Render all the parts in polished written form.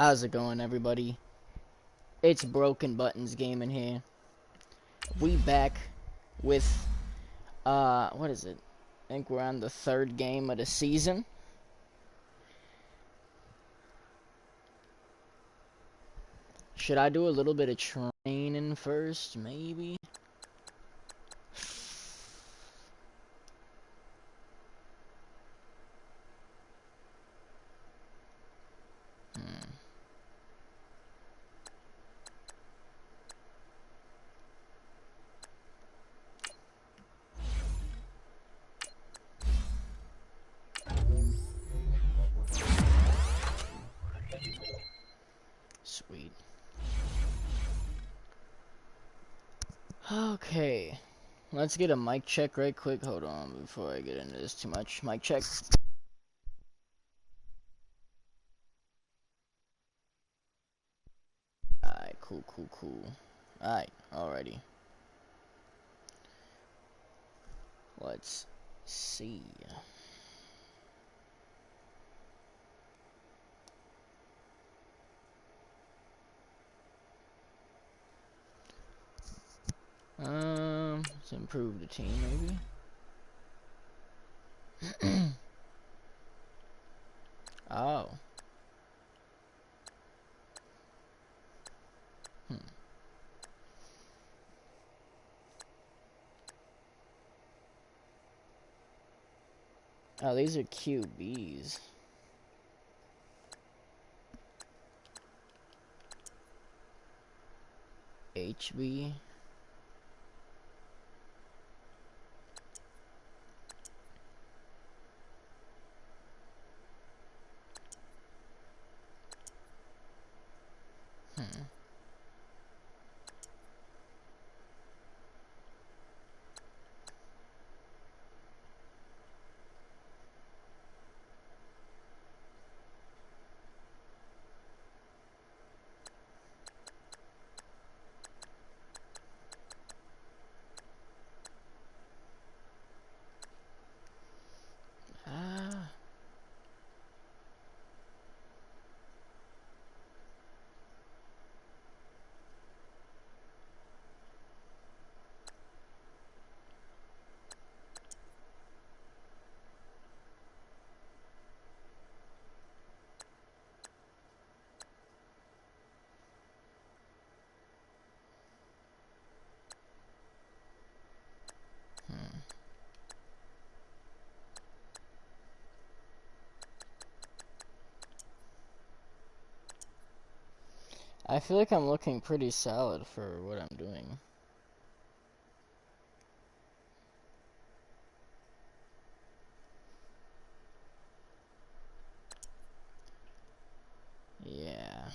How's it going, everybody? It's Broken Buttons Gaming here. We back with, what is it? I think we're on the third game of the season. Should I do a little bit of training first, maybe? Sweet. Okay. Let's get a mic check right quick. Hold on before I get into this too much. Mic check. Alright, cool. Alright, alrighty. Let's see. Let's improve the team, maybe. Oh. Oh, these are QBs. HB. Ah. I feel like I'm looking pretty solid for what I'm doing. Yeah.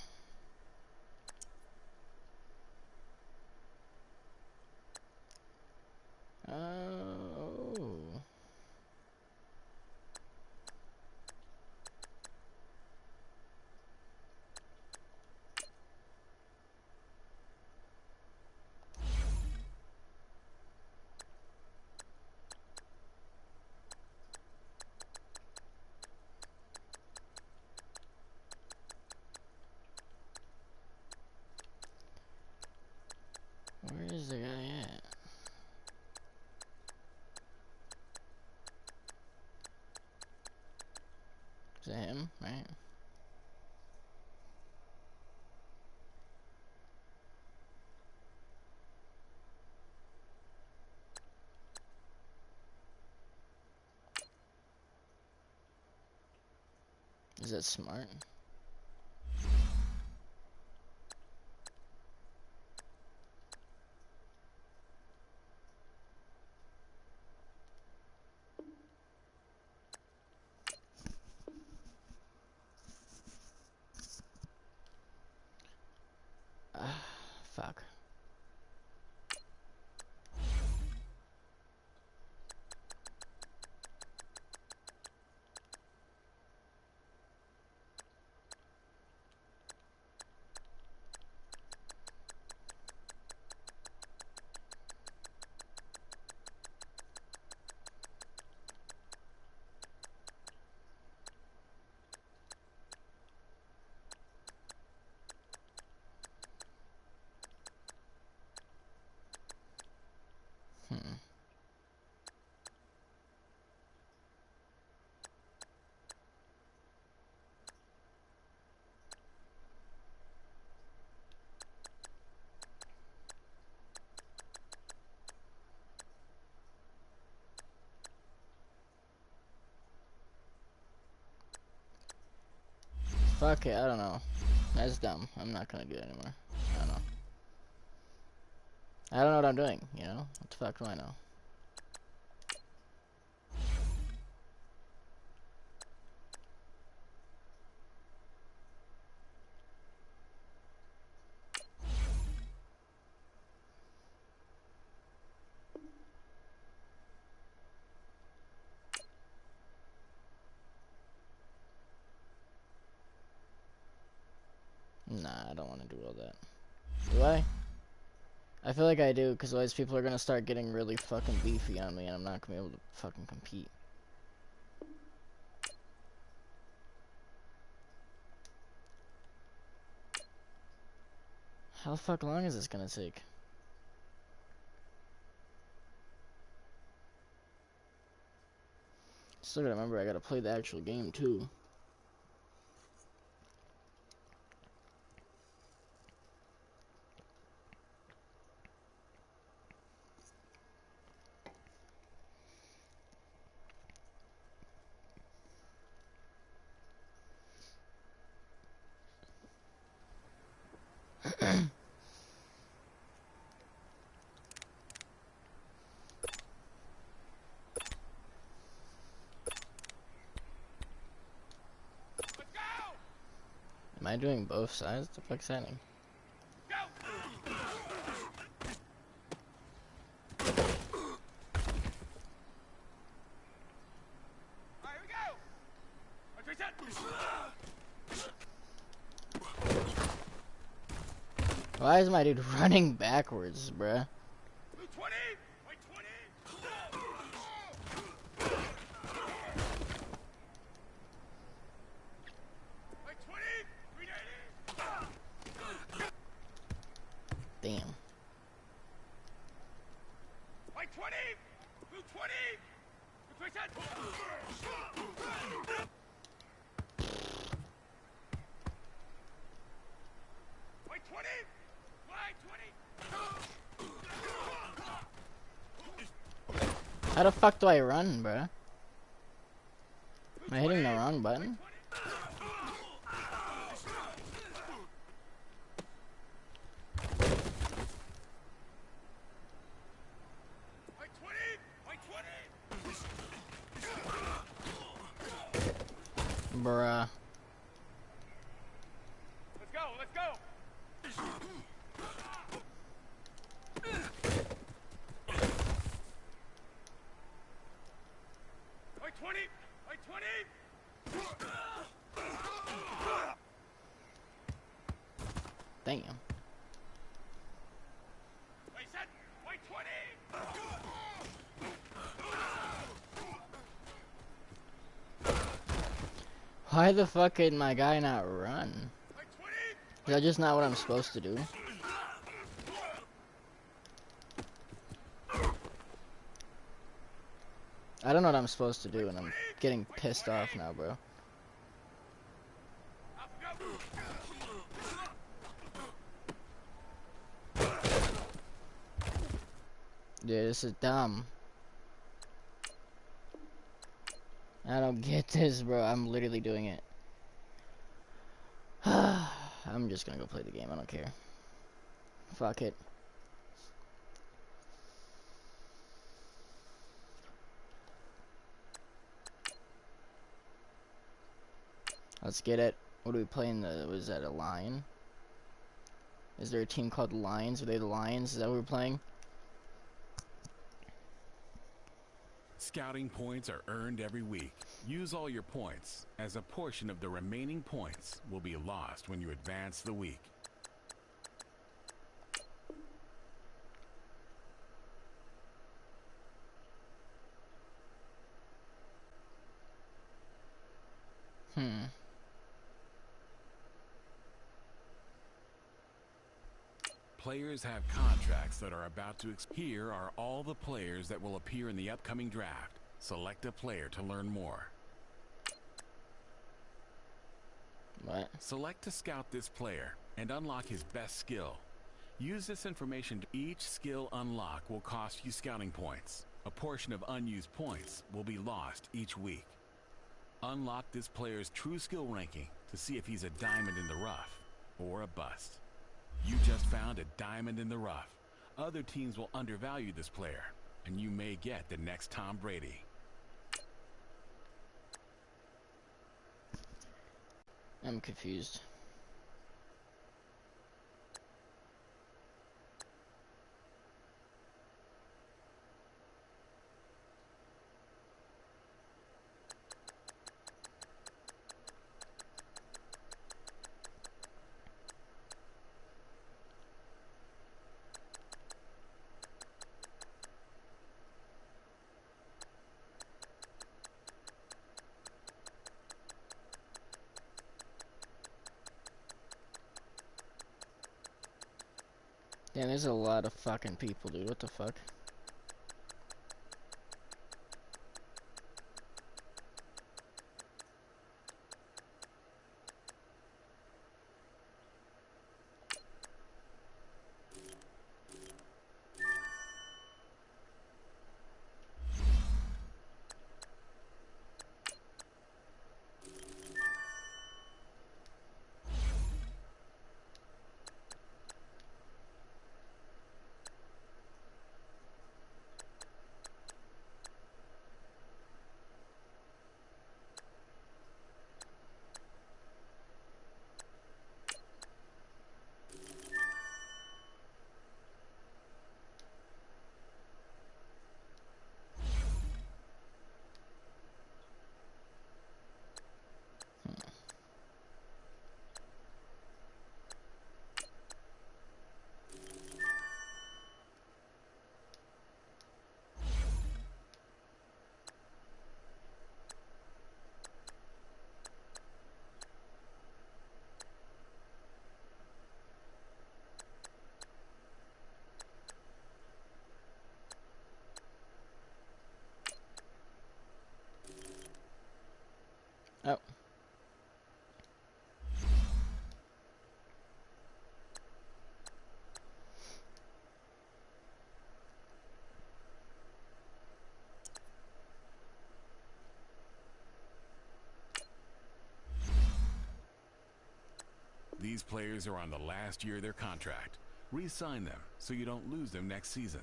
Oh. Where is the guy at? Is that him? Right. Is that smart? Fuck. Fuck it, I don't know. That's dumb. I'm not gonna do it anymore. I don't know. I don't know what I'm doing, you know? What the fuck do I know? Nah, I don't want to do all that. Do I? I feel like I do, because otherwise people are gonna start getting really fucking beefy on me, and I'm not gonna be able to fucking compete. How the fuck long is this gonna take? Still gotta remember I gotta play the actual game too. Am I doing both sides? What the fuck's happening? Why is my dude running backwards, bruh? Damn. How the fuck do I run, bruh? Am I hitting the wrong button? Bruh. Let's go, let's go! Like 20! Like 20! Damn. Like set! Like 20! Why the fuck did my guy not run? Like 20! Is that just not what I'm supposed to do? I don't know what I'm supposed to do, and I'm getting pissed off now, bro. Yeah, this is dumb. I don't get this, bro. I'm literally doing it. I'm just gonna go play the game. I don't care. Fuck it. Let's get it. What are we playing? Was that a Lion? Is there a team called Lions? Are they the Lions? Is that what we're playing? Scouting points are earned every week. Use all your points, as a portion of the remaining points will be lost when you advance the week. Players have contracts that are about to expire. Here are all the players that will appear in the upcoming draft. Select a player to learn more. What? Select to scout this player and unlock his best skill. Use this information. Each skill unlock will cost you scouting points. A portion of unused points will be lost each week. Unlock this player's true skill ranking to see if he's a diamond in the rough or a bust. You just found a diamond in the rough. Other teams will undervalue this player, and you may get the next Tom Brady. I'm confused. Damn, there's a lot of fucking people, dude. What the fuck? Oh. These players are on the last year of their contract. Re-sign them so you don't lose them next season.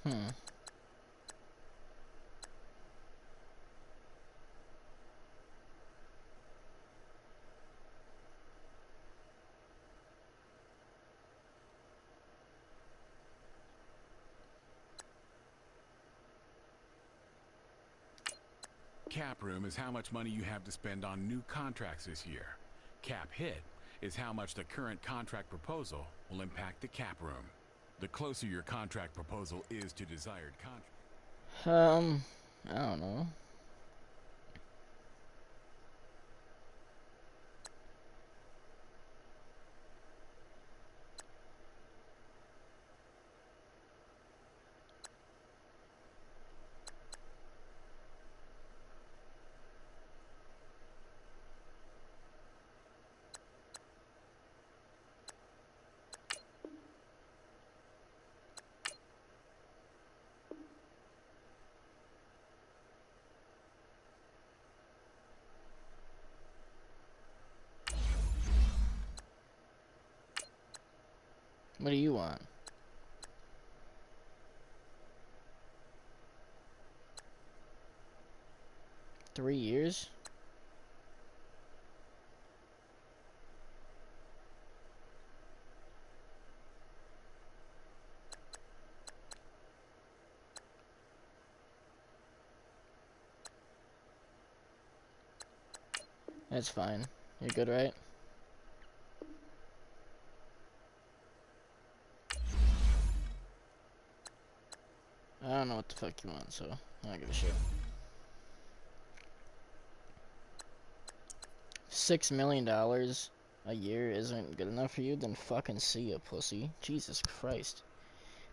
Hmm. Cap room is how much money you have to spend on new contracts this year. Cap hit is how much the current contract proposal will impact the cap room. The closer your contract proposal is to desired contract. I don't know. What do you want? $3 years? That's fine. You're good, right? I don't know what the fuck you want, so I don't give a shit. $6 million a year isn't good enough for you, then fucking see ya, pussy. Jesus Christ.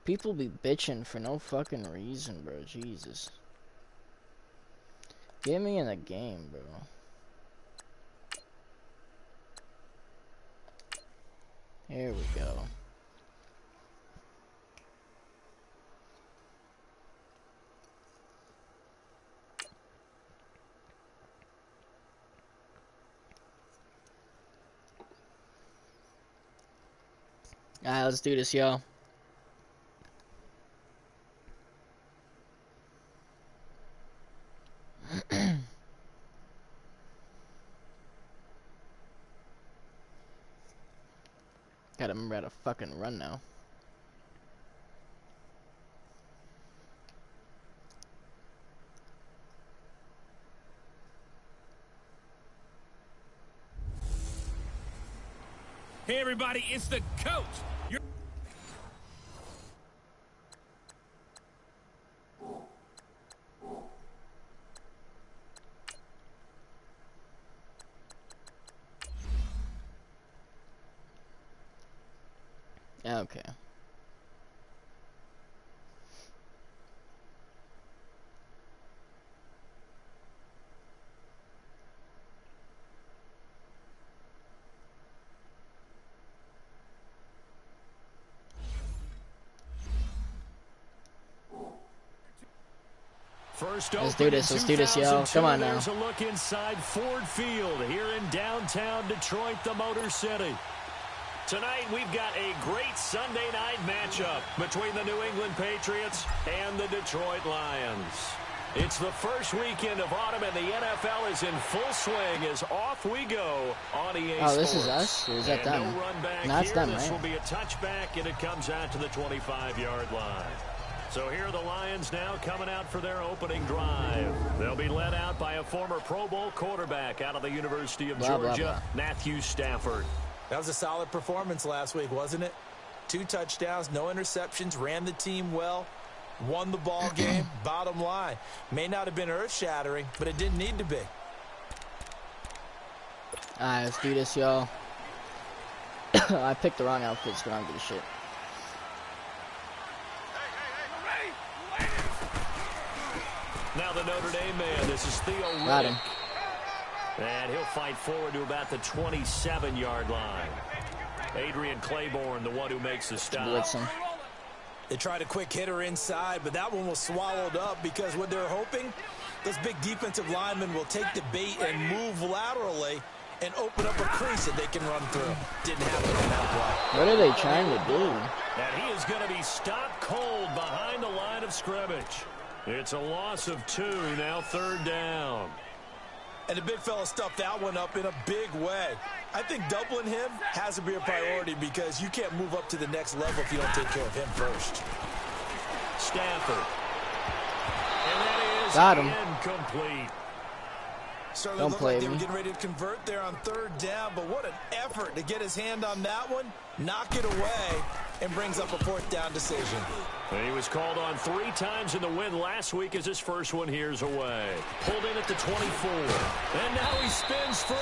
People be bitching for no fucking reason, bro. Jesus. Get me in the game, bro. Here we go. Alright, let's do this, y'all. Gotta remember how to fucking run now. Hey, everybody, it's the coach. Okay. First Let's do this. Let's do this, y'all. Come on now. There's a look inside Ford Field here in downtown Detroit, the Motor City. Tonight, we've got a great Sunday night matchup between the New England Patriots and the Detroit Lions. It's the first weekend of autumn, and the NFL is in full swing as off we go on EA Sports. Oh, this is us? Or is that them? No run back No, it's here. them, This right? will be a touchback, and it comes out to the 25-yard line. So here are the Lions now coming out for their opening drive. They'll be led out by a former Pro Bowl quarterback out of the University of Georgia, Matthew Stafford. That was a solid performance last week, wasn't it? 2 touchdowns, no interceptions, ran the team well, won the ball game. Bottom line, may not have been earth-shattering, but it didn't need to be. Alright, let's do this, y'all. I picked the wrong outfits, but I don't give a shit. Now the Notre Dame man, this is Theo Got Riddick. him. And he'll fight forward to about the 27-yard line. Adrian Claiborne, the one who makes the stop. Blitzing. They tried a quick hitter inside, but that one was swallowed up because what they're hoping, those big defensive linemen will take the bait and move laterally and open up a crease that they can run through. Didn't happen on that play. What are they trying to do? And he is going to be stopped cold behind the line of scrimmage. It's a loss of 2, now 3rd down. And the big fella stuffed that one up in a big way. I think doubling him has to be a priority because you can't move up to the next level if you don't take care of him first. Stafford. And that is Got him. incomplete. Certainly Don't looked play like they me. were getting ready to convert there on 3rd down, but what an effort to get his hand on that one, knock it away, and brings up a 4th down decision. And he was called on 3 times in the win last week as his first one here's away. Pulled in at the 24. And now he spins free.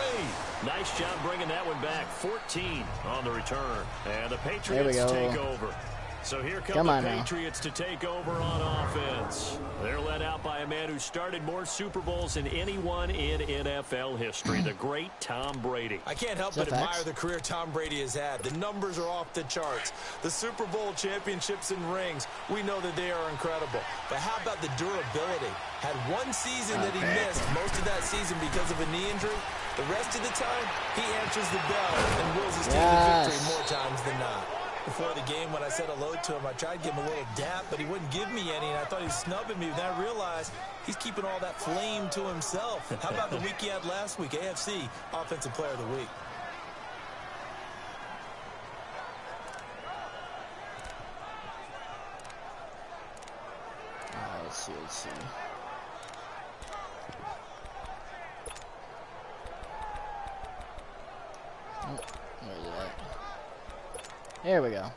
Nice job bringing that one back. 14 on the return. And the Patriots go. take over. So here come the Patriots to take over on offense. They're led out by a man who started more Super Bowls than anyone in NFL history, the great Tom Brady. I can't help but admire the career Tom Brady has had. The numbers are off the charts. The Super Bowl championships and rings, we know that they are incredible. But how about the durability? Had one season that he missed, most of that season because of a knee injury. The rest of the time, he answers the bell and wills his team to victory more times than not. Before the game, when I said hello to him, I tried to give him a little dap, but he wouldn't give me any, and I thought he was snubbing me. Then I realized he's keeping all that flame to himself. How about the week he had last week? AFC Offensive Player of the Week. Let's see, let's see. Oh, where's it at? There we go.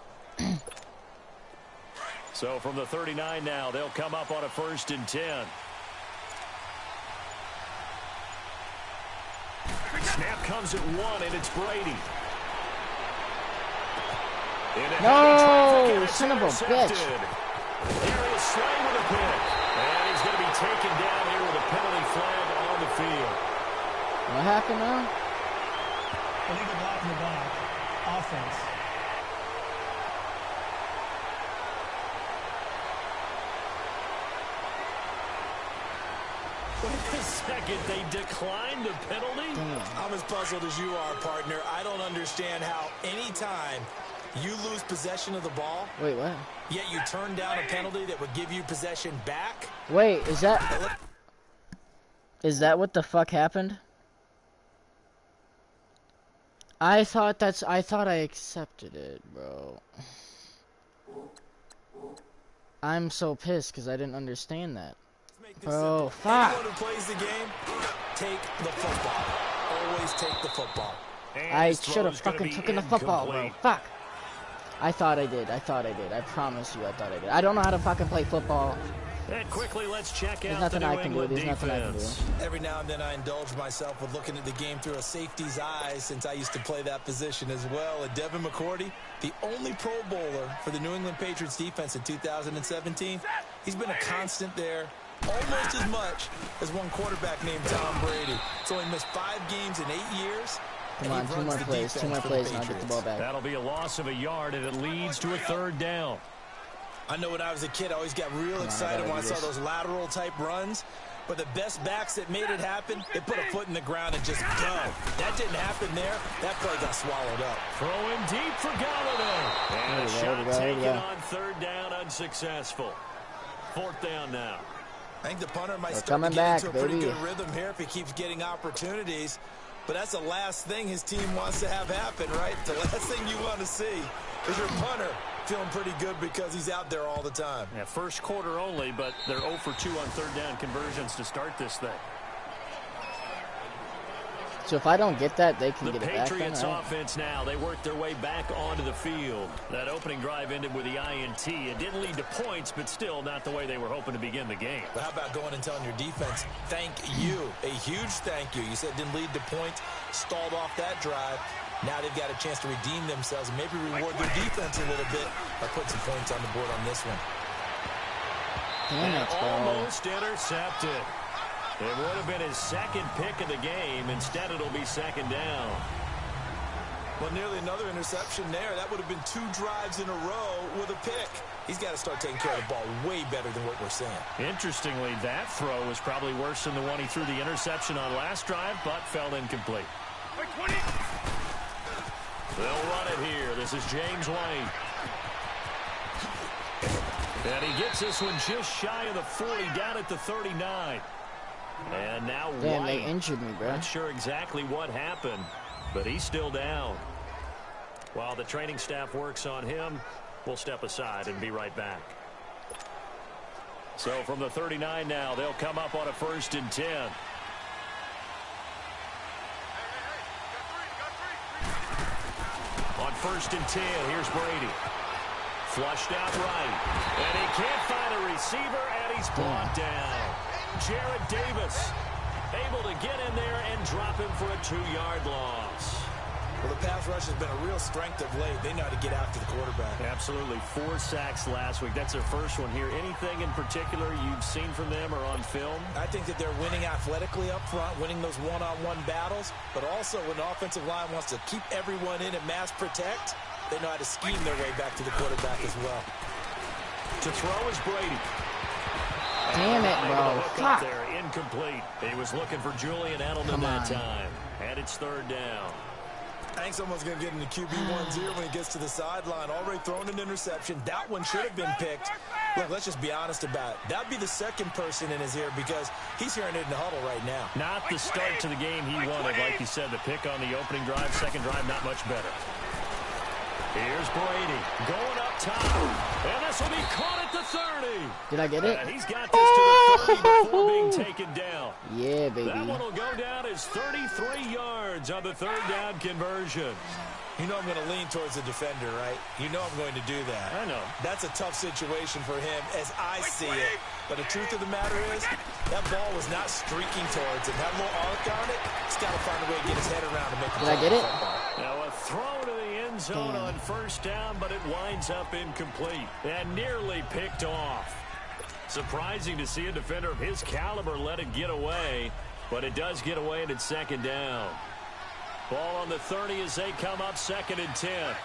So from the 39 now, they'll come up on a 1st and 10. Snap comes at 1, and it's Brady. No, son of a bitch. Here is Slay with a pick. And he's going to be taken down here with a penalty flag on the field. What happened now? Illegal block in the back. Offense. Wait a second, they declined the penalty? I'm as puzzled as you are, partner. I don't understand how any time You lose possession of the ball. Wait, what? Yet you turn down a penalty that would give you possession back. Wait, is that what the fuck happened? I thought I accepted it, bro. I'm so pissed because I didn't understand that. Bro, fuck. Anyone who plays the game, take the football. Always take the football. I should have fucking taken the football, bro. Fuck. I thought I did. I promise you I thought I did. I don't know how to fucking play football. And quickly, let's check out There's the nothing New I can do. England There's nothing I can do. defense. Every now and then I indulge myself with looking at the game through a safety's eyes since I used to play that position as well. And Devin McCourty, the only Pro Bowler for the New England Patriots defense in 2017, he's been a constant there almost as much as one quarterback named Tom Brady. He's only missed 5 games in 8 years. Come on, 2 more plays, and I'll get the ball back. That'll be a loss of a yard, and it leads to a 3rd down. I know when I was a kid, I always got real excited when I saw those lateral type runs. But the best backs that made it happen, they put a foot in the ground and just go. That didn't happen there. That play got swallowed up. Throwing deep for Galladay. And a shot taken on 3rd down, unsuccessful. 4th down now. I think the punter might start to get into a pretty good rhythm here if he keeps getting opportunities. But that's the last thing his team wants to have happen, right? The last thing you want to see is your punter feeling pretty good because he's out there all the time. Yeah, first quarter only, but they're 0 for 2 on 3rd down conversions to start this thing. So if I don't get that, they can get it back. The Patriots offense now, they work their way back onto the field. That opening drive ended with the INT. It didn't lead to points, but still not the way they were hoping to begin the game. But how about going and telling your defense, thank you, a huge thank you. You said it didn't lead to points, stalled off that drive. Now they've got a chance to redeem themselves and maybe reward their defense a little bit by putting some points on the board on this one. Damn it, almost intercepted. It would have been his 2nd pick of the game. Instead, it'll be 2nd down. Well, nearly another interception there. That would have been 2 drives in a row with a pick. He's got to start taking care of the ball way better than what we're seeing. Interestingly, that throw was probably worse than the one he threw the interception on last drive, but fell incomplete. They'll run it here. This is James White. And he gets this one just shy of the 40, down at the 39. And now White. They injured me, bro. Not sure exactly what happened, but he's still down. While the training staff works on him, we'll step aside and be right back. So from the 39 now, they'll come up on a 1st and 10. On 1st and 10, here's Brady. Flushed out right. And he can't find a receiver, and he's brought down. Jared Davis able to get in there and drop him for a 2-yard loss. Well, the pass rush has been a real strength of late. They know how to get after the quarterback. Absolutely. 4 sacks last week. That's their first one here. Anything in particular you've seen from them or on film? I think that they're winning athletically up front, winning those one-on-one battles, but also when the offensive line wants to keep everyone in and mass protect, they know how to scheme their way back to the quarterback as well. To throw is Brady. Damn it, bro. Fuck. There, incomplete. He was looking for Julian Edelman that time. And it's 3rd down. I think someone's going to get into QB1-0 when he gets to the sideline. Already thrown an interception. That one should have been picked. Look, let's just be honest about it. That would be the 2nd person in his ear because he's hearing it in the huddle right now. Not the start to the game he wanted. Like you said, the pick on the opening drive, 2nd drive, not much better. Here's Brady going up top. And this will be caught at the 30. Did I get it? He's got this to the 30 before being taken down. Yeah, baby. That one will go down as 33 yards on the 3rd down conversion. You know I'm going to lean towards the defender, right? You know I'm going to do that. I know. That's a tough situation for him as I see it. But the truth of the matter is, that ball was not streaking towards him. Had a little arc on it. He's got to find a way to get his head around to make the Did I get it? Now a throw to the end zone on 1st down, but it winds up incomplete and nearly picked off. Surprising to see a defender of his caliber let it get away, but it does get away and it's 2nd down. Ball on the 30 as they come up 2nd and 10.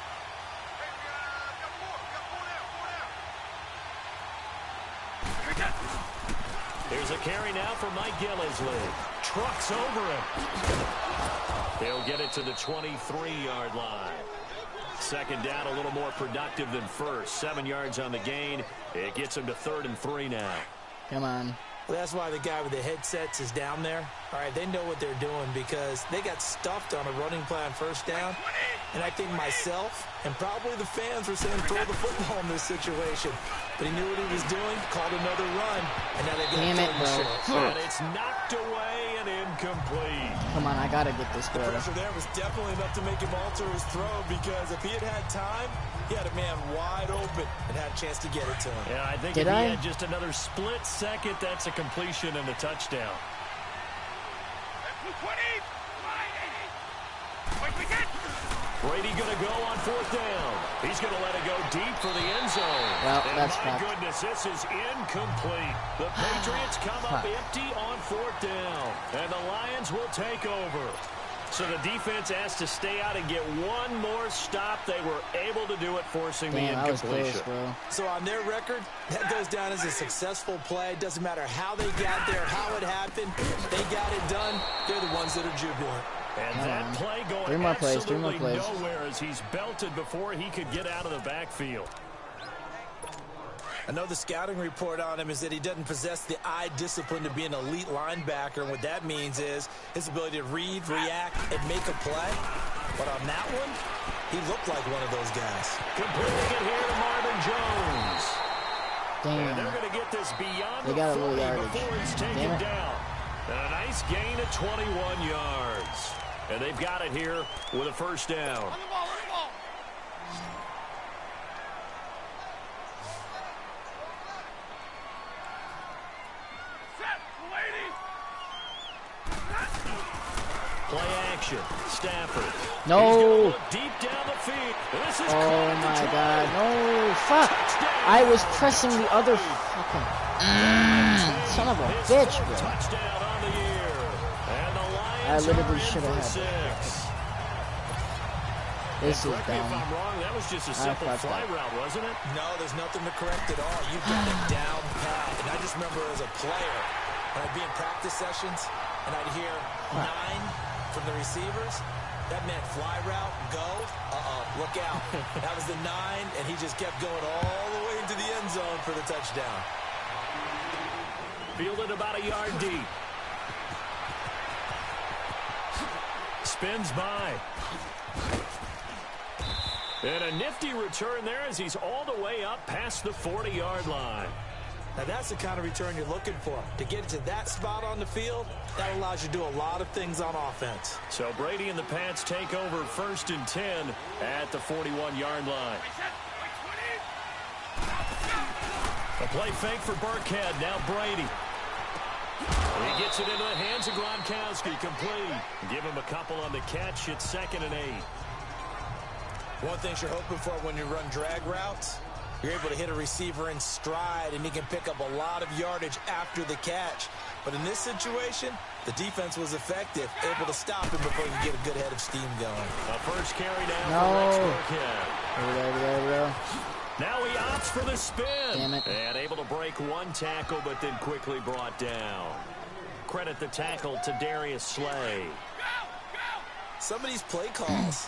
Here's a carry now for Mike Gillisley. Trucks over him. He'll get it to the 23-yard line. Second down, a little more productive than first. 7 yards on the gain. It gets him to 3rd and 3 now. Come on. Well, that's why the guy with the headsets is down there. All right, they know what they're doing because they got stuffed on a running play on first down. And I think myself and probably the fans were saying throw the football in this situation. But he knew what he was doing, called another run, and now they get Damn it, bro. And it's knocked away and incomplete. Come on, I gotta get this The bro. pressure there was definitely enough to make him alter his throw because if he had had time, he had a man wide open and had a chance to get it to him. Yeah, I think Did if he I? had just another split second, that's a completion and a touchdown. Brady going to go on 4th down. He's going to let it go deep for the end zone. Well, and that's my fucked. goodness, this is incomplete. The Patriots come up empty on 4th down, and the Lions will take over. So the defense has to stay out and get one more stop. They were able to do it, forcing Damn, the I was incompletion. close, bro. So on their record, that goes down as a successful play. Doesn't matter how they got there, how it happened. They got it done. They're the ones that are jubilant. And that play going 3 more plays, 3 absolutely more plays. nowhere as he's belted before he could get out of the backfield. I know the scouting report on him is that he doesn't possess the eye discipline to be an elite linebacker. And what that means is his ability to read, react, and make a play. But on that one, he looked like one of those guys. Completing it here to Marvin Jones. And they're Damn. going to get this beyond They the got a 40 little yardage. before it's taken Damn it. down. And a nice gain of 21 yards. And they've got it here with a 1st down. Play action. Stafford. No. He's gonna look deep down the field. This is Oh caught at the my 20. god. No. Fuck. Touchdown. I was pressing the other fucking. Son of a His bitch, 4th bro. touchdown on the year. And the Lions I literally are in should have for had 6. This is Correct me if dumb. I'm wrong. That was just a I simple fucked fly up. route, wasn't it? No, there's nothing to correct at all. You got it down pat. And I just remember as a player, when I'd be in practice sessions, and I'd hear 9 from the receivers, that meant fly route, go, look out. That was the 9, and he just kept going all the way into the end zone for the touchdown. Fielded about a yard deep. Spins by. And a nifty return there as he's all the way up past the 40-yard line. Now, that's the kind of return you're looking for. To get to that spot on the field, that allows you to do a lot of things on offense. So Brady and the Pats take over 1st and 10 at the 41-yard line. A play fake for Burkhead. Now Brady. He gets it into the hands of Gronkowski. Complete. Give him a couple on the catch. It's 2nd and 8. One thing you're hoping for when you run drag routes, you're able to hit a receiver in stride, and he can pick up a lot of yardage after the catch. But in this situation, the defense was effective, able to stop him before he could get a good head of steam going. A first carry down No. for Rex Burkhead. Over there, bro. Now he opts for the spin. Damn it. And able to break one tackle, but then quickly brought down. Credit the tackle to Darius Slay. Some of these play calls,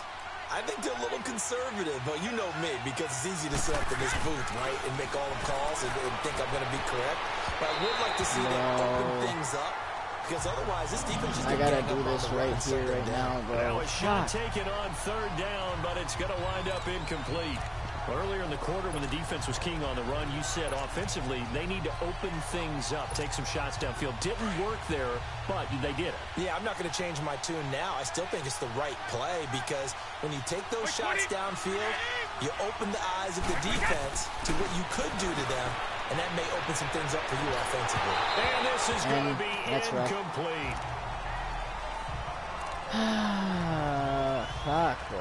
I think they're a little conservative, but you know me, because it's easy to sit up in this booth, right, and make all the calls and think I'm going to be correct. But I would like to see them open things up, because otherwise this defense is I going to gotta do this right here, right now, Now bro. a shot Fuck. taken on 3rd down, but it's going to wind up incomplete. Earlier in the quarter when the defense was keying on the run, you said offensively they need to open things up, take some shots downfield. Didn't work there, but they did it. Yeah, I'm not going to change my tune now. I still think it's the right play because when you take those shots downfield, you open the eyes of the defense to what you could do to them, and that may open some things up for you offensively. And this is going to be that's rough. incomplete. Fuck, bro.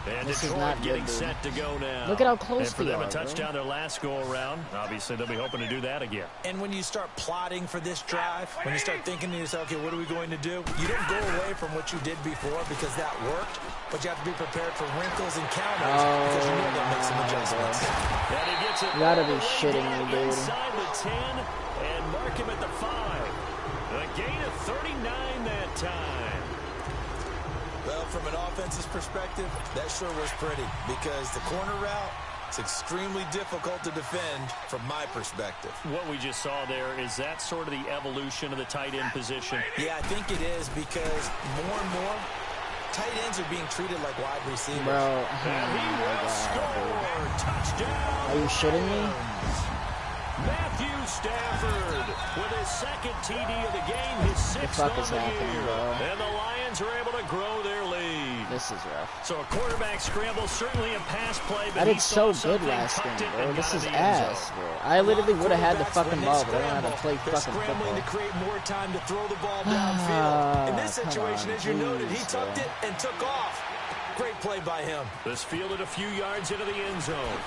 And This is Detroit not good, getting dude. set to go now. Look at how close and for they them are, a touchdown their last go-around. Obviously, they'll be hoping to do that again. And when you start plotting for this drive, when you start thinking to yourself, okay, what are we going to do? You don't go away from what you did before because that worked, but you have to be prepared for wrinkles and counters because you know they'll make some adjustments. And he gets it You gotta be all the way shitting down me, dude. inside the 10 and mark him at the 5. A gain of 39 that time. Well, from an offensive perspective, that sure was pretty because the corner route, it's extremely difficult to defend from my perspective. What we just saw there, is that sort of the evolution of the tight end position? Yeah, I think it is because more and more tight ends are being treated like wide receivers. Bro, And he will score. Touchdown. are you shitting me? Matthew Stafford with his second TD of the game, his sixth fuck on is the happening, year. bro? And the Lions are able to grow their lead. This is rough. So a quarterback scramble, certainly a pass play, but I he did so saw good something, last game, tucked it, bro. and This got is in the end ass, zone. bro. I literally would have had the Quarterbacks, fucking when ball, they but I don't know how to play they're fucking scrambling football. to create more time to throw the ball downfield. In this Come situation, on, as you noted, he jeez, tucked bro. it and took off. Great play by him. This fielded a few yards into the end zone.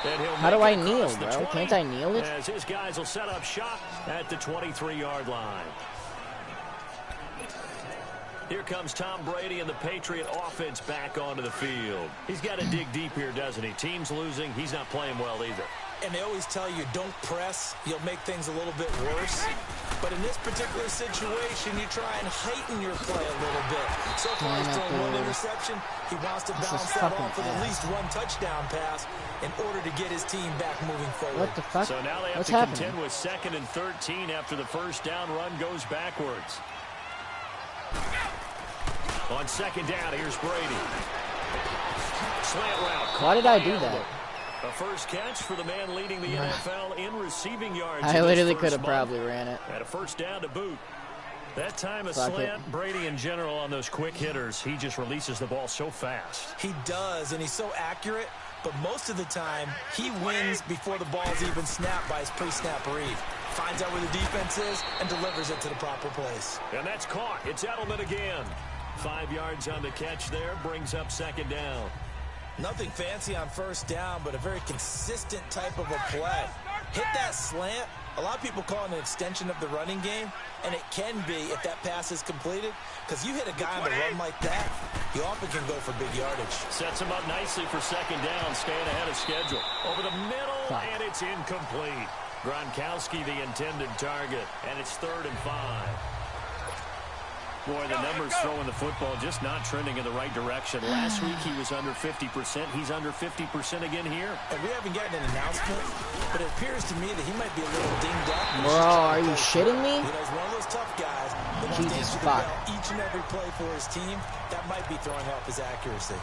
And he'll How make do I it across kneel, the bro? 20, Can't I kneel it? as his guys will set up shop at the 23-yard line. Here comes Tom Brady and the Patriot offense back onto the field. He's got to dig deep here, doesn't he? Team's losing. He's not playing well either. And they always tell you, don't press. You'll make things a little bit worse. But in this particular situation, you try and heighten your play a little bit. So far, he's thrown one interception. He wants to bounce that off with at least one touchdown pass in order to get his team back moving forward. What the fuck? So now they have What's to happening? contend with 2nd and 13 after the first down run goes backwards. On 2nd down, here's Brady. Slant route. Why did I do that? A first catch for the man leading the NFL in receiving yards. I in literally this could first have month. probably ran it. And a first down to boot. That time a Fuck slant. it. Brady in general on those quick hitters, he just releases the ball so fast. He does, and he's so accurate. But most of the time, he wins before the ball's even snapped by his pre-snap read. Finds out where the defense is and delivers it to the proper place. And that's caught. It's Edelman again. 5 yards on the catch there, brings up 2nd down. Nothing fancy on first down, but a very consistent type of a play. Hit that slant. A lot of people call it an extension of the running game, and it can be if that pass is completed, because you hit a guy on the run like that, he often can go for big yardage. Sets him up nicely for 2nd down, staying ahead of schedule. Over the middle, and it's incomplete. Gronkowski the intended target, and it's 3rd and 5. Boy, the numbers throwing the football just not trending in the right direction. Last week he was under 50%. He's under 50% again here. And we haven't gotten an announcement, but it appears to me that he might be a little dinged up. Bro, are you shitting me? You know, he's one of those tough guys that wants to Jesus answer the fuck. bell each and every play for his team. That might be throwing off his accuracy.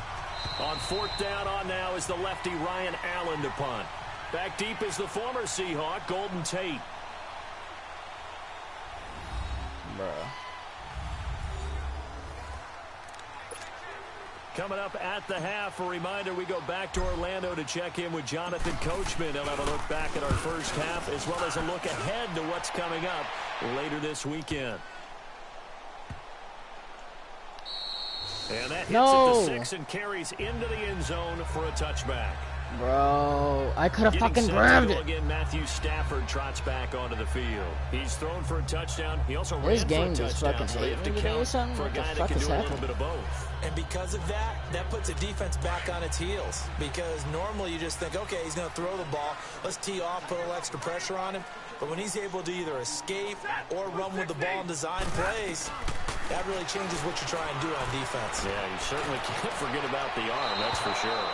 On 4th down on now is the lefty Ryan Allen to punt. Back deep is the former Seahawk, Golden Tate. Bro. Coming up at the half, a reminder, we go back to Orlando to check in with Jonathan Coachman. He'll have a look back at our first half as well as a look ahead to what's coming up later this weekend. And that hits at the 6 and carries into the end zone for a touchback. Bro, I could have Getting fucking set to grabbed go it. again, Matthew Stafford trots back onto the field. He's thrown for a touchdown. He also This ran game for a just touchdown, fucking so they have to hate me today or count something? for a What the guy that fuck can is do a little happening? bit of both. And because of that, that puts a defense back on its heels. Because normally you just think, okay, he's going to throw the ball. Let's tee off, put a little extra pressure on him. But when he's able to either escape or run with the ball and design plays, that really changes what you try and do on defense. Yeah, you certainly can't forget about the arm, that's for sure.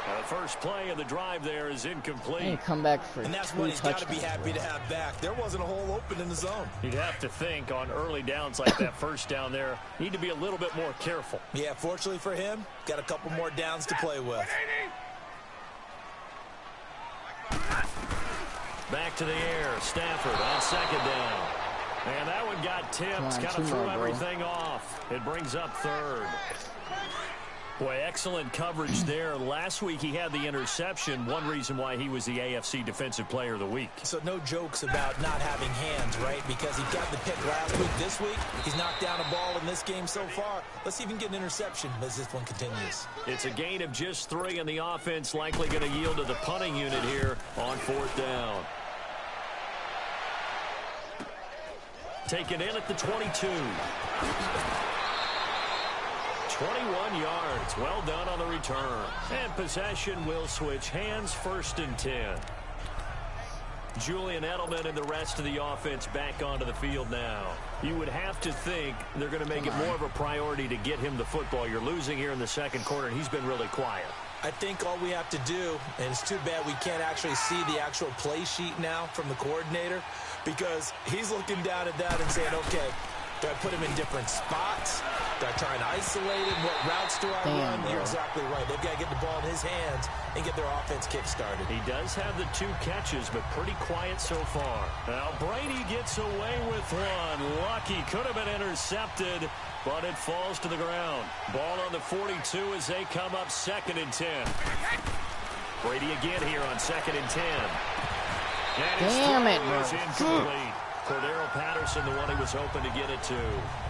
The first play of the drive there is I incomplete. need to come back for And that's 2 what he's got to touchdowns. be happy to have back. There wasn't a hole open in the zone. You'd have to think on early downs like that first down there, need to be a little bit more careful. Yeah, fortunately for him, got a couple more downs to play with. Back to the air, Stafford on 2nd down. And that one got tipped, Come on, kind 2 of threw more, bro. everything off. It brings up 3rd. Boy, excellent coverage there. Last week he had the interception. One reason why he was the AFC Defensive Player of the Week. So no jokes about not having hands, right? Because he got the pick last week. This week, he's knocked down a ball in this game so far. Let's see if he can get an interception as this one continues. It's a gain of just 3, and the offense likely going to yield to the punting unit here on 4th down. Taken in at the 22. 21 yards. Well done on the return. And possession will switch hands, 1st and 10. Julian Edelman and the rest of the offense back onto the field now. You would have to think they're going to make it more of a priority to get him the football. You're losing here in the second quarter, and he's been really quiet. I think all we have to do, and it's too bad we can't actually see the actual play sheet now from the coordinator, because he's looking down at that and saying, okay, do I put him in different spots? Do I try and isolate him? What routes do I run? Bro. You're exactly right. They've got to get the ball in his hands and get their offense kick-started. He does have the 2 catches, but pretty quiet so far. Now Brady gets away with one. Lucky, could have been intercepted, but it falls to the ground. Ball on the 42 as they come up 2nd and 10. Brady again here on 2nd and 10. Damn it, bro. Incomplete. Cordero Patterson, the one he was hoping to get it to.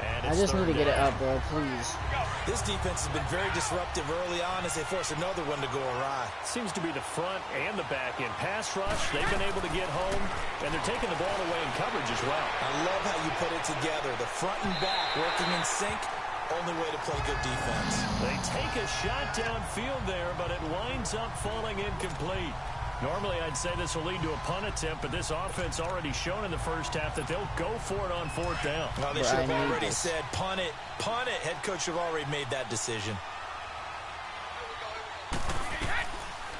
And I just need to get it up, bro, please. This defense has been very disruptive early on as they force another one to go awry. Seems to be the front and the back end. Pass rush, they've been able to get home, and they're taking the ball away in coverage as well. I love how you put it together. The front and back working in sync. Only way to play good defense. They take a shot downfield there, but it winds up falling incomplete. Normally, I'd say this will lead to a punt attempt, but this offense already shown in the first half that they'll go for it on 4th down. Well, they should have already said, punt it, punt it. Head coach should have already made that decision.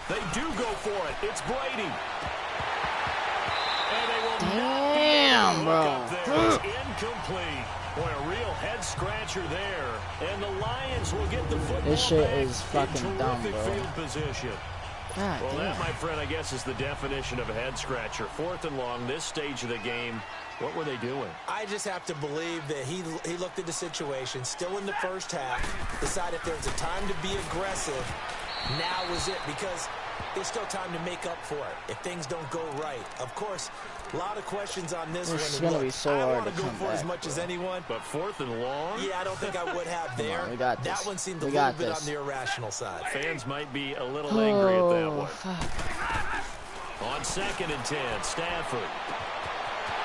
They do go for it. It's Brady. And they will Damn, bro. It's incomplete. Boy, a real head-scratcher there. And the Lions will get the football This shit back is fucking in dumb, terrific bro. field position. God Well, damn. that, my friend, I guess is the definition of a head-scratcher. 4th and long, this stage of the game. What were they doing? I just have to believe that he looked at the situation, still in the first half, decided if there was a time to be aggressive, now was it, because there's still time to make up for it if things don't go right. Of course, a lot of questions on this one. It's going to be so I hard want to to go come for back, as much as anyone. But 4th and long? Yeah, I don't think I would have there. on, we got that this. one seemed a We little got bit this. on the irrational side. Fans might be a little angry at that Oh, one. fuck. On 2nd and 10, Stafford.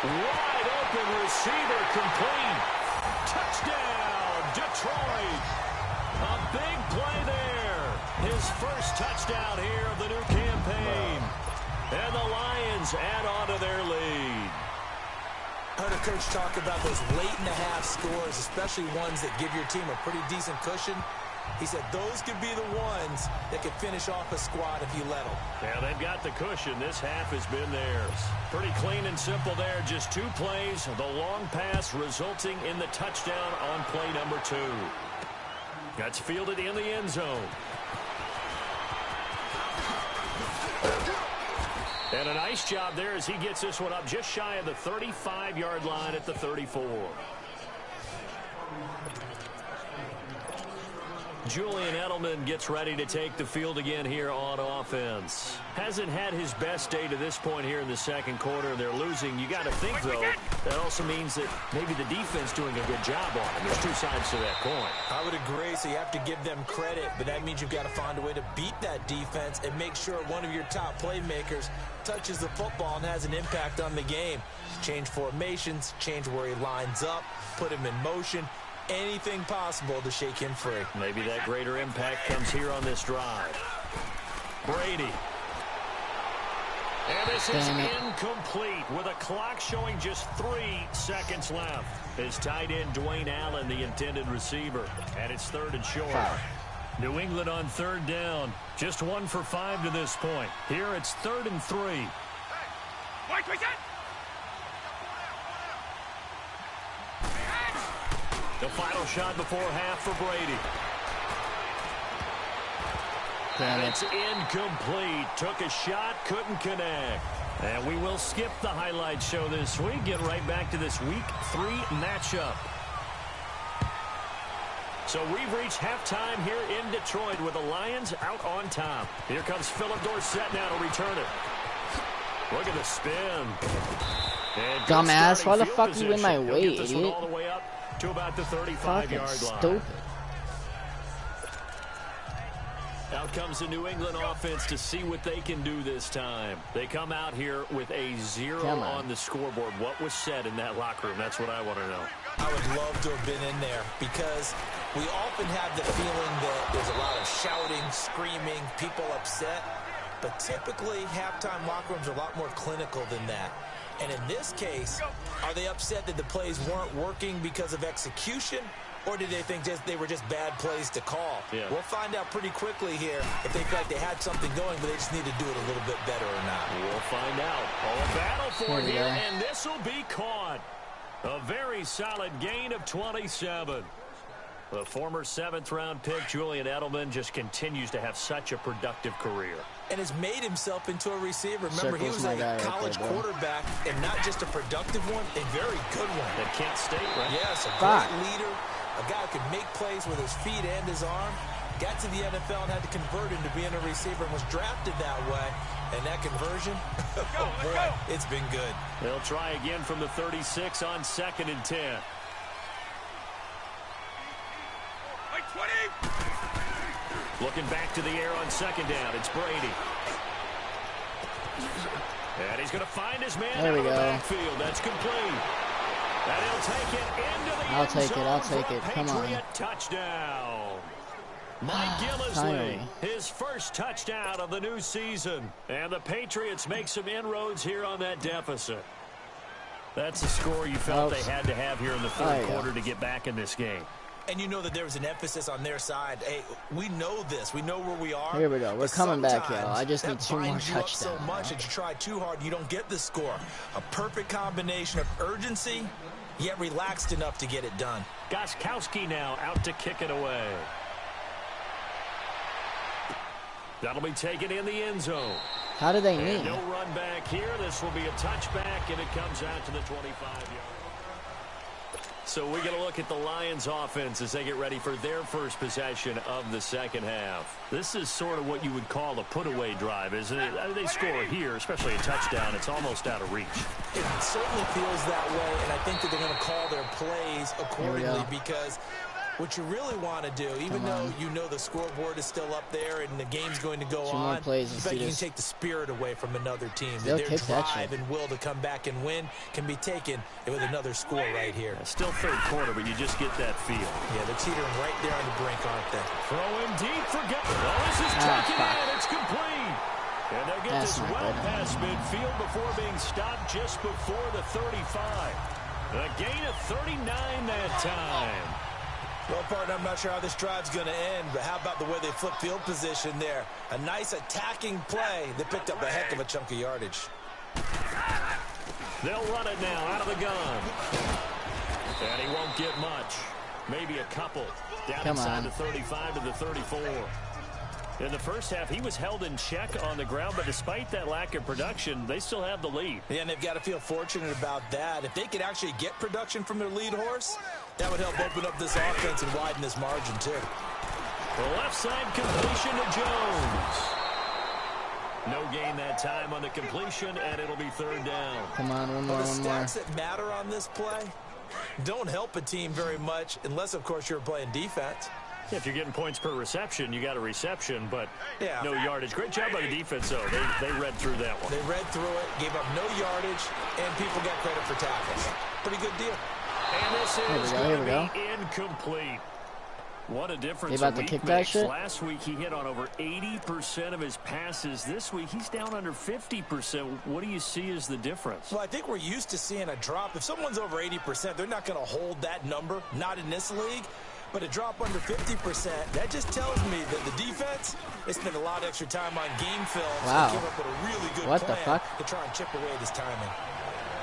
Wide open receiver, complete. Touchdown, Detroit. A big play there. His first touchdown here of the new campaign. And the Lions add on to their lead. I heard a coach talk about those late-in-the-half scores, especially ones that give your team a pretty decent cushion. He said those could be the ones that could finish off a squad if you let them. Yeah, they've got the cushion. This half has been theirs. Pretty clean and simple there. Just 2 plays. The long pass resulting in the touchdown on play number 2. That's fielded in the end zone. And a nice job there as he gets this one up just shy of the 35-yard line at the 34. Julian Edelman gets ready to take the field again here on offense. Hasn't had his best day to this point here in the second quarter. They're losing. You got to think, though, that also means that maybe the defense doing a good job on him. There's 2 sides to that coin. I would agree, so you have to give them credit, but that means you've got to find a way to beat that defense and make sure one of your top playmakers touches the football and has an impact on the game. Change formations, change where he lines up, put him in motion. Anything possible to shake him free. Maybe that greater impact comes here on this drive. Brady. And this is incomplete with a clock showing just 3 seconds left. His tight end, Dwayne Allen, the intended receiver. And it's 3rd and short. New England on 3rd down. Just 1 for 5 to this point. Here it's 3rd and 3. The final shot before half for Brady. And it's incomplete. Took a shot, couldn't connect. And we will skip the highlight show this week. Get right back to this Week 3 matchup. So we've reached halftime here in Detroit with the Lions out on top. Here comes Philip Dorsett now to return it. Look at the spin. And Dumbass, why the field fuck are you in my position. He'll way, get this one idiot? all the way up to about the Fucking 35-yard line. stupid. Out comes the New England offense to see what they can do this time. They come out here with a 0 on the scoreboard. What was said in that locker room? That's what I want to know. I would love to have been in there because we often have the feeling that there's a lot of shouting, screaming, people upset. But typically, halftime locker rooms are a lot more clinical than that. And in this case, are they upset that the plays weren't working because of execution? Or did they think they were just bad plays to call? Yeah. We'll find out pretty quickly here if they feel like they had something going, but they just need to do it a little bit better or not. We'll find out. Oh, a battle for it here, go. and this will be caught. A very solid gain of 27. The former 7th-round pick, Julian Edelman, just continues to have such a productive career. And has made himself into a receiver. Remember, he Circles was my guy a right college there, bro. quarterback, and not just a productive one, a very good one. At Kent State, right? Yes, a Fuck. great leader, a guy who could make plays with his feet and his arm. Got to the NFL and had to convert into being a receiver and was drafted that way. And that conversion, oh boy, it's been good. They'll try again from the 36 on 2nd and 10. Looking back to the air on 2nd down. It's Brady. And he's going to find his man There out we of the go. backfield. That's complete. And he'll take it into the I'll end take it, zone I'll for take a it. Come on. Patriot touchdown. Mike Gillisley, Finally. his first touchdown of the new season. And the Patriots make some inroads here on that deficit. That's a score you felt Oops. they had to have here in the There third you go. quarter to get back in this game. And you know that there was an emphasis on their side. Hey, we know this. We know where we are. Here we go. We're But coming back, sometimes y'all. I just need that 2 more binds you up so touchdowns, much bro. that you try too hard, you don't get the score. A perfect combination of urgency, yet relaxed enough to get it done. Gostkowski now out to kick it away. That'll be taken in the end zone. How did they And knee? no run back here. This will be a touchback, and it comes out to the 25-yard. So we get a look at the Lions offense as they get ready for their first possession of the second half. This is sort of what you would call a put-away drive, isn't it? They score here, especially a touchdown. It's almost out of reach. It certainly feels that way, and I think that they're going to call their plays accordingly because what you really want to do, even though you know the scoreboard is still up there and the game's going to go 2 more on, plays, you let's bet do you can this. take the spirit away from another team. They'll That their kick that drive shit. and will to come back and win can be taken with another score right here. Still third quarter, but you just get that feel. Yeah, they're teetering right there on the brink, aren't they? Throw in deep for Oh, this is taken fuck. in. It's complete. And they'll get That's this not well good. past midfield before being stopped just before the 35. A gain of 39 that time. Well, partner, I'm not sure how this drive's going to end, but how about the way they flip field position there? A nice attacking play. They picked up a heck of a chunk of yardage. They'll run it now out of the gun. And he won't get much. Maybe a couple. Down Come inside on. the 35 to the 34. In the first half, he was held in check on the ground, but despite that lack of production, they still have the lead. Yeah, and they've got to feel fortunate about that. If they could actually get production from their lead horse, that would help open up this offense and widen this margin, too. The left side completion to Jones. No gain that time on the completion, and it'll be third down. Come on, one more, Well, the one more. stats that matter on this play don't help a team very much, unless, of course, you're playing defense. If you're getting points per reception, you got a reception, but Yeah. no yardage. Great job by the defense, though. They read through that one. They read through it, gave up no yardage, and people got credit for tackles. Pretty good deal. And this is Here going we to go. be incomplete. What a difference They about a to week kick that makes. shit? Last week, he hit on over 80% of his passes. This week, he's down under 50%. What do you see as the difference? Well, I think we're used to seeing a drop. If someone's over 80%, they're not going to hold that number, not in this league. But a drop under 50%, that just tells me that the defense, they spent a lot of extra time on game film. Wow. So they came up with a really good What the plan fuck? to try and chip away at his timing.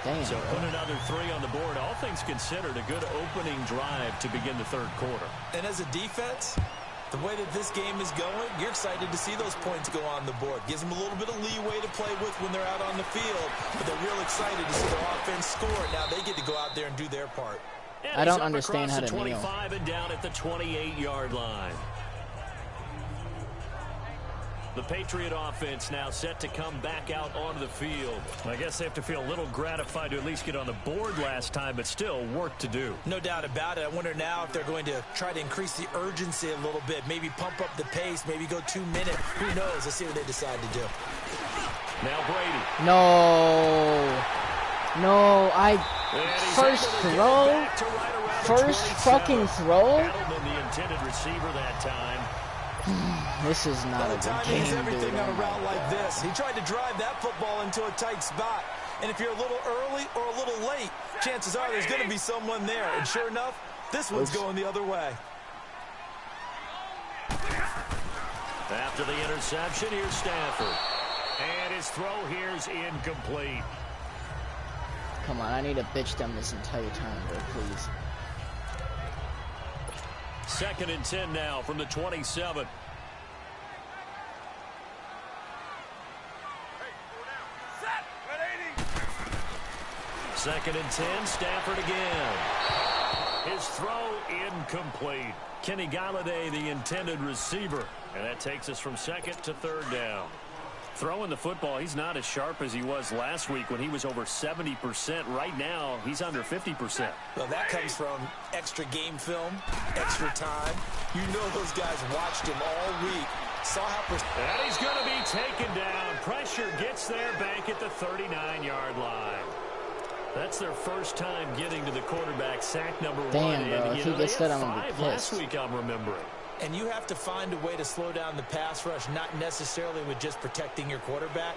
Damn, So bro. put another 3 on the board. All things considered, a good opening drive to begin the third quarter. And as a defense, the way that this game is going, you're excited to see those points go on the board. Gives them a little bit of leeway to play with when they're out on the field. But they're real excited to see their offense score. Now they get to go out there and do their part. And I don't he's up understand across how the to kneel. 25 and down at the 28-yard line. The Patriot offense now set to come back out onto the field. I guess they have to feel a little gratified to at least get on the board last time, but still work to do. No doubt about it. I wonder now if they're going to try to increase the urgency a little bit, maybe pump up the pace, maybe go 2 minutes. Who knows? Let's see what they decide to do. Now Brady. No, And he's first able to get it throw, back to right around the first 27. fucking throw. Edelman, the intended receiver that time. This is not a good Timing game, is dude. everything on Oh a my route like God. this. He tried to drive that football into a tight spot. And if you're a little early or a little late, chances are there's going to be someone there. And sure enough, this one's going the other way. After the interception, here's Stafford. And his throw here's incomplete. Come on, I need to bitch them this entire time, bro, please. 2nd and 10 now from the 27. Second and 10, Stafford again. His throw incomplete. Kenny Galladay, the intended receiver. And that takes us from 2nd to 3rd down. Throwing the football, he's not as sharp as he was last week when he was over 70%. Right now, he's under 50%. Well, that comes from extra game film, extra time. You know those guys watched him all week. Saw how... And he's going to be taken down. Pressure gets there back at the 39-yard line. That's their first time getting to the quarterback, sack number 1. Damn, bro, And, if he they gets had that, I'm gonna be 5 last pissed. week, I'm remembering. And you have to find a way to slow down the pass rush, not necessarily with just protecting your quarterback,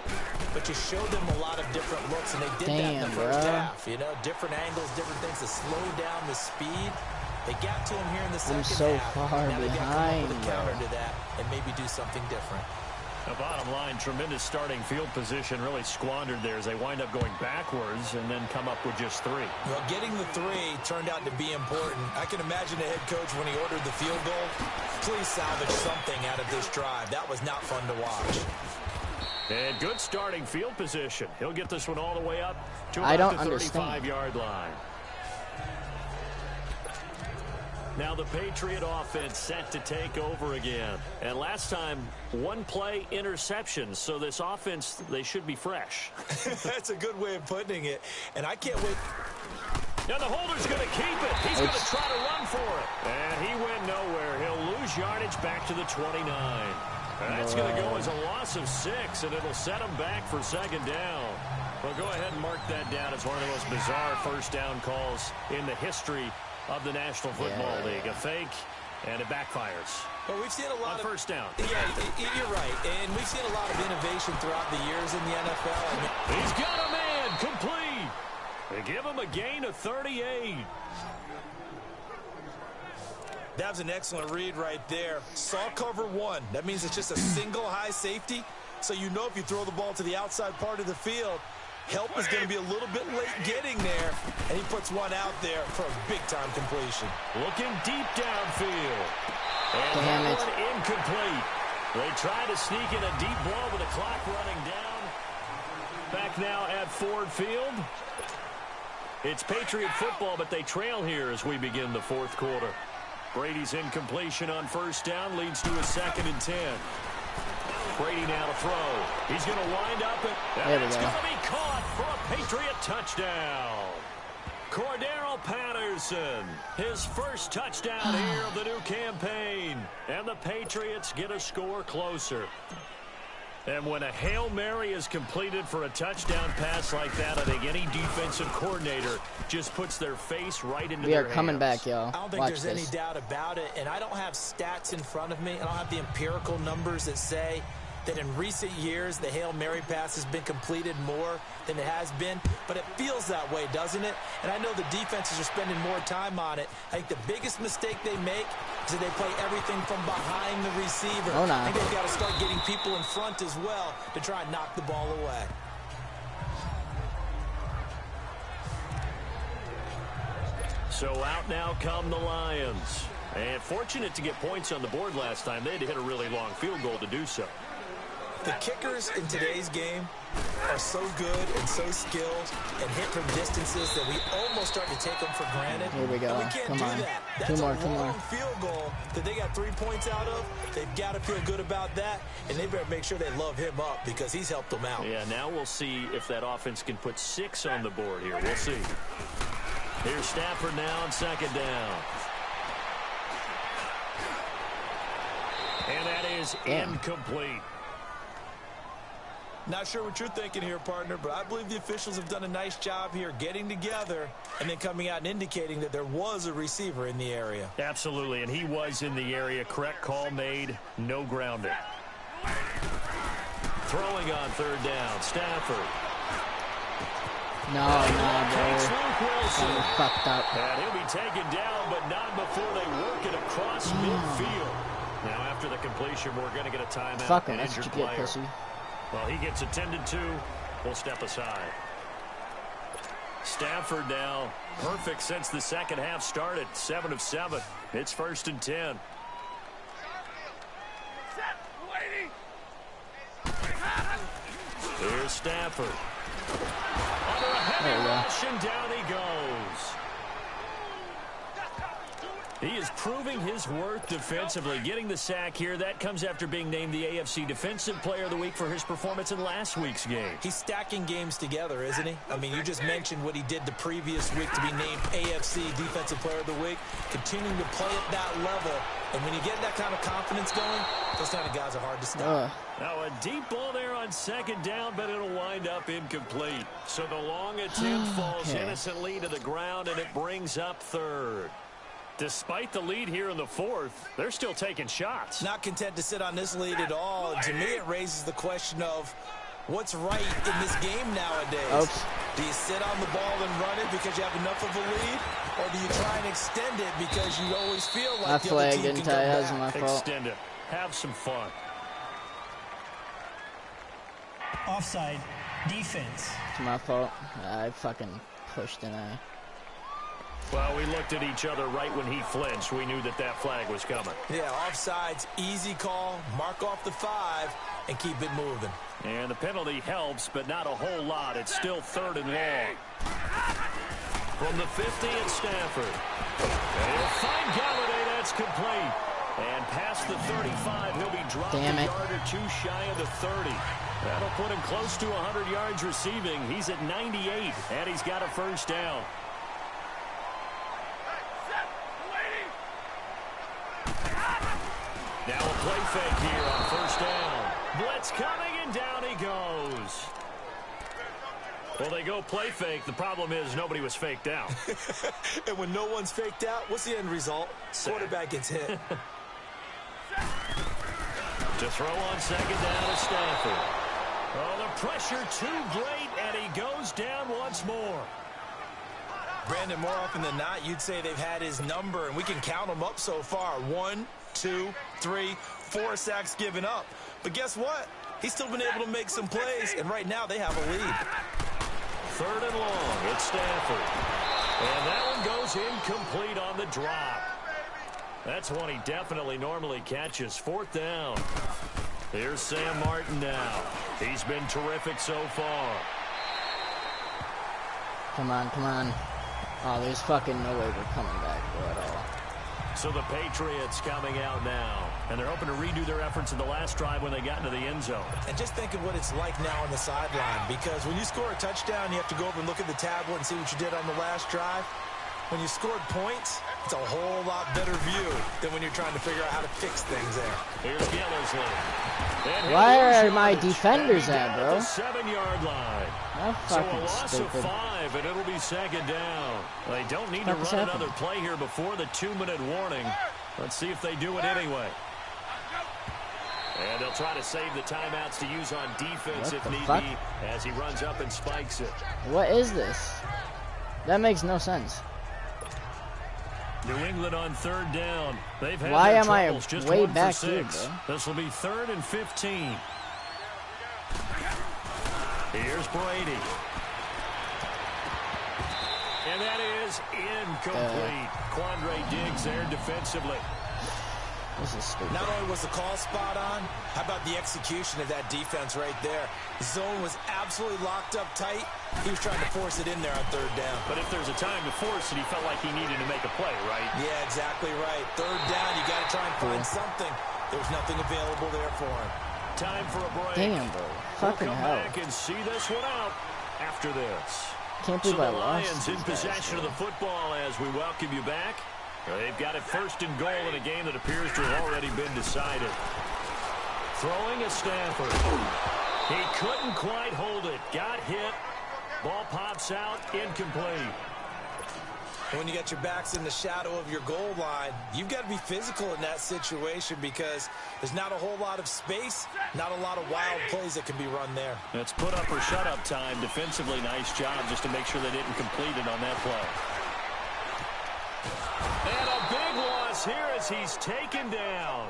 but you show them a lot of different looks, and they did that in the first half. You know, different angles, different things to slow down the speed. They got to him here in the second half. I'm so far now they got to come up with a behind, counter bro. to that and maybe do something different. The bottom line, tremendous starting field position, really squandered there as they wind up going backwards and then come up with just 3. Well, getting the 3 turned out to be important. I can imagine the head coach when he ordered the field goal. Please salvage something out of this drive. That was not fun to watch. And good starting field position. He'll get this one all the way up to I about don't the understand. 35-yard line. Now the Patriot offense set to take over again. And last time, 1 play interception. So this offense, they should be fresh. That's a good way of putting it. And I can't wait. Now the holder's going to keep it. He's going to try to run for it. And he went nowhere. He'll lose yardage back to the 29. And that's going to go as a loss of 6, and it'll set him back for 2nd down. Well, go ahead and mark that down as one of the most bizarre first down calls in the history of the National Football League. A fake, and it backfires. Well, we've seen a lot on first down. Yeah, you're right. And we've seen a lot of innovation throughout the years in the NFL. He's got a man complete. They give him a gain of 38. That was an excellent read right there. Saw cover 1. That means it's just a single high safety. So you know if you throw the ball to the outside part of the field, help is going to be a little bit late getting there. And he puts one out there for a big-time completion. Looking deep downfield. And Damn that it. one incomplete. They try to sneak in a deep ball with the clock running down. Back now at Ford Field. It's Patriot football, but they trail here as we begin the 4th quarter. Brady's incompletion on first down leads to a 2nd and 10. Brady now to throw. He's going to wind up, and it's going to be caught for a Patriot touchdown. Cordero Patterson, his first touchdown here of the new campaign. And the Patriots get a score closer. And when a Hail Mary is completed for a touchdown pass like that, I think any defensive coordinator just puts their face right into their hands. We are coming back, y'all. I don't think Watch there's this. any doubt about it, and I don't have stats in front of me. I don't have the empirical numbers that say that in recent years the Hail Mary pass has been completed more than it has been, but it feels that way, doesn't it? And I know the defenses are spending more time on it. I think the biggest mistake they make is that they play everything from behind the receiver. Oh, no. I think they've got to start getting people in front as well to try and knock the ball away. So out now come the Lions. And fortunate to get points on the board last time. They had to hit a really long field goal to do so. The kickers in today's game are so good and so skilled and hit from distances that we almost start to take them for granted. Here we go. And we can't Come do on. that. Two That's more, a two more. long field goal that they got 3 points out of. They've got to feel good about that, and they better make sure they love him up because he's helped them out. Yeah, now we'll see if that offense can put 6 on the board here. We'll see. Here's Stafford now on 2nd down. And that is incomplete. Not sure what you're thinking here, partner, but I believe the officials have done a nice job here getting together and then coming out and indicating that there was a receiver in the area. Absolutely, and he was in the area. Correct call made. No grounding. Throwing on third down. Stafford. No, bro. Wilson. Fucked up. And he'll be taken down, but not before they work it across midfield. Now, after the completion, we're going to get a timeout. Fuck him, that's what you get, pussy. Well, he gets attended to. We'll step aside. Stafford now, perfect since the second half started. 7 of 7. It's 1st and 10. Here's Stafford. Under a heavy rush, and down he goes. He is proving his worth defensively, getting the sack here. That comes after being named the AFC Defensive Player of the Week for his performance in last week's game. He's stacking games together, isn't he? I mean, you just mentioned what he did the previous week to be named AFC Defensive Player of the Week, continuing to play at that level. And when you get that kind of confidence going, those kind of guys are hard to stop. Now a deep ball there on second down, but it'll wind up incomplete. So the long attempt falls innocently to the ground, and it brings up third. Despite the lead here in the fourth, they're still taking shots. Not content to sit on this lead at all. And to me, it raises the question of what's right in this game nowadays. Oops. Do you sit on the ball and run it because you have enough of a lead? Or do you try and extend it because you always feel like the other team can come back? My fault. Extend it. Have some fun. Offside. Defense. It's my fault. I fucking pushed an eye. Well, we looked at each other right when he flinched. We knew that that flag was coming. Yeah, offsides, easy call, mark off the 5, and keep it moving. And the penalty helps, but not a whole lot. It's still 3rd and long. From the 50 at Stafford. And he'll find Galladay. That's complete. And past the 35, he'll be dropped a yard or two shy of the 30. That'll put him close to 100 yards receiving. He's at 98, and he's got a first down. Now a play fake here on first down. Blitz coming, and down he goes. Well, they go play fake. The problem is nobody was faked out. And when no one's faked out, what's the end result? Quarterback gets hit. To throw on second down to Stafford. Oh, the pressure too great, and he goes down once more. Brandon, more often than not, you'd say they've had his number, and we can count them up so far. 1, 2, 3, 4 sacks given up. But guess what? He's still been able to make some plays, and right now they have a lead. 3rd and long. It's Stafford. And that one goes incomplete on the drop. That's one he definitely normally catches. 4th down. Here's Sam Martin now. He's been terrific so far. Come on, come on. Oh, there's fucking no way we're coming back, bro, at all. So the Patriots coming out now. And they're hoping to redo their efforts in the last drive when they got into the end zone. And just think of what it's like now on the sideline. Because when you score a touchdown, you have to go over and look at the tablet and see what you did on the last drive. When you scored points, it's a whole lot better view than when you're trying to figure out how to fix things there. Here's Gillisley. Why are my defenders at, bro? 7-yard line. So a loss of 5, and it'll be second down. They don't need to run another play here before the 2-minute warning. Let's see if they do it anyway. And they'll try to save the timeouts to use on defense if need be as he runs up and spikes it. What is this? That makes no sense. New England on 3rd down. They've had Why their am I troubles. Just way 1 back for 6. here, bro? This will be 3rd and 15. Here's Brady. And that is incomplete. Quandre Diggs there defensively. This is stupid. Not only was the call spot on, how about the execution of that defense right there? The zone was absolutely locked up tight. He was trying to force it in there on 3rd down. But if there's a time to force it, he felt like he needed to make a play, right? Yeah, exactly right. 3rd down, you got to try and find something. There was nothing available there for him. Time for a break. Damn, bro. Fucking we'll come hell. back and see this one out after this. Can't So believe I the lost Lions in these possession guys, of the football as we welcome you back. They've got it 1st and goal in a game that appears to have already been decided. Throwing at Stafford. He couldn't quite hold it. Got hit. Ball pops out. Incomplete. When you got your backs in the shadow of your goal line, you've got to be physical in that situation because there's not a whole lot of space, not a lot of wild plays that can be run there. That's put up or shut up time. Defensively, nice job just to make sure they didn't complete it on that play. And a big loss here as he's taken down.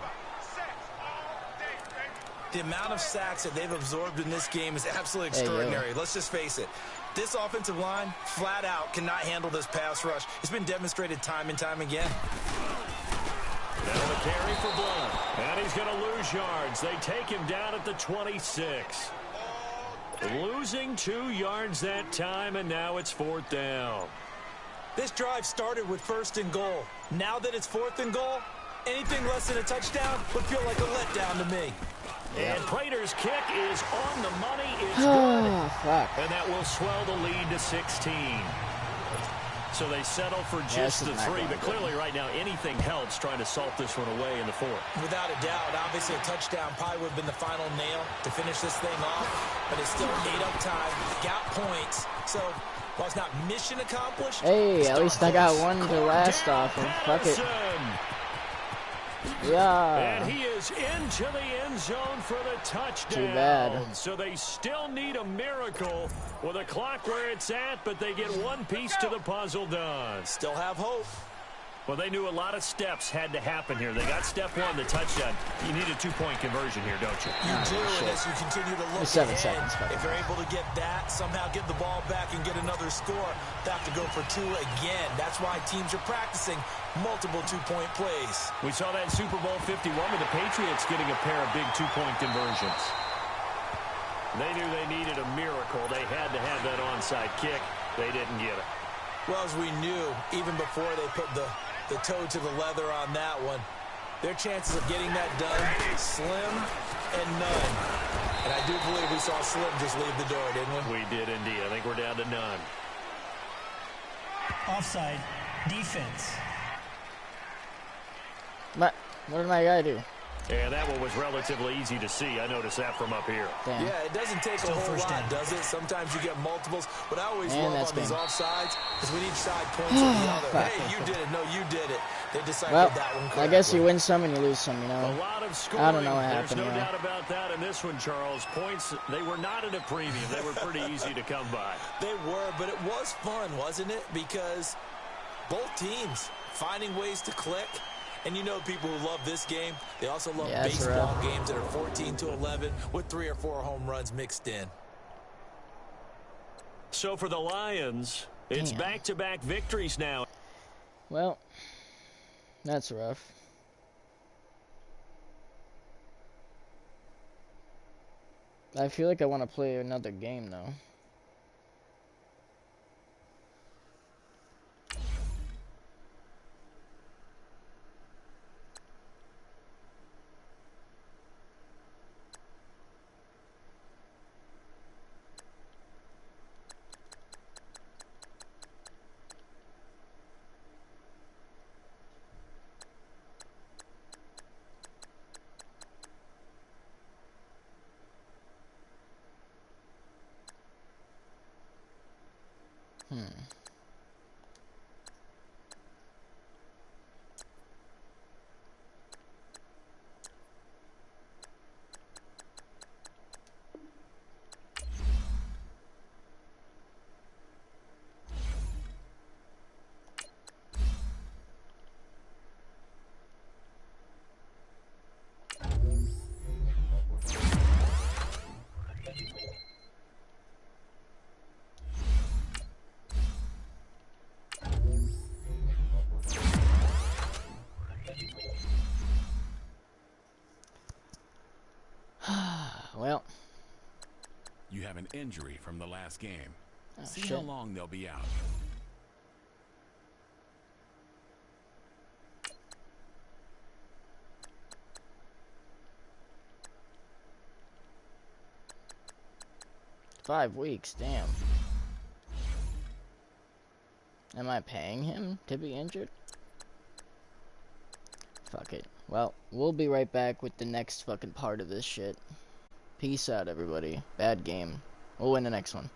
The amount of sacks that they've absorbed in this game is absolutely extraordinary. Let's just face it. This offensive line, flat out, cannot handle this pass rush. It's been demonstrated time and time again. Now the carry for Blunt. And he's going to lose yards. They take him down at the 26. Losing 2 yards that time, and now it's 4th down. This drive started with 1st and goal. Now that it's 4th and goal, anything less than a touchdown would feel like a letdown to me. And Prater's kick is on the money. It's good. Fuck. And that will swell the lead to 16. So they settle for just the 3, but clearly right now anything helps trying to salt this one away in the 4th. Without a doubt, obviously a touchdown probably would have been the final nail to finish this thing off, but it's still ate up time, got points, so while it's not mission accomplished. Hey, at least I got one to last off him. Fuck it. Yeah. And he is into the end zone for the touchdown. Too bad. So they still need a miracle with a clock where it's at, but they get one piece to the puzzle done. Still have hope. Well, they knew a lot of steps had to happen here. They got step 1, the touchdown. You need a 2-point conversion here, don't you? You do, and as you continue to look 7 ahead, seconds. if you're able to get that, somehow get the ball back and get another score, they have to go for 2 again. That's why teams are practicing multiple 2-point plays. We saw that in Super Bowl 51 with the Patriots getting a pair of big 2-point conversions. They knew they needed a miracle. They had to have that onside kick. They didn't get it. Well, as we knew, even before they put the toe to the leather on that one, their chances of getting that done, slim and none. And I do believe we saw Slim just leave the door, didn't we? We did indeed. I think we're down to none. Offside. Defense. What did my guy do? And that one was relatively easy to see. I noticed that from up here. Damn. Yeah, it doesn't take a whole lot, does it? Sometimes you get multiples. What I always love on these offsides is when each side points at the other. Hey, you did it. No, you did it. They decided that one correctly. I guess you win some and you lose some, you know. A lot of scoring. I don't know what happened. There's no doubt about that in this one, Charles. Points, they were not at a premium. They were pretty easy to come by. They were, but it was fun, wasn't it? Because both teams finding ways to click. And you know people who love this game, they also love baseball games that are 14-11 with 3 or 4 home runs mixed in. So for the Lions, it's back-to-back victories now. Well, that's rough. I feel like I want to play another game, though. Well, you have an injury from the last game. See shit. how long they'll be out. $5 weeks, damn. Am I paying him to be injured? Fuck it. Well, we'll be right back with the next fucking part of this shit. Peace out, everybody. Bad game. We'll win the next one.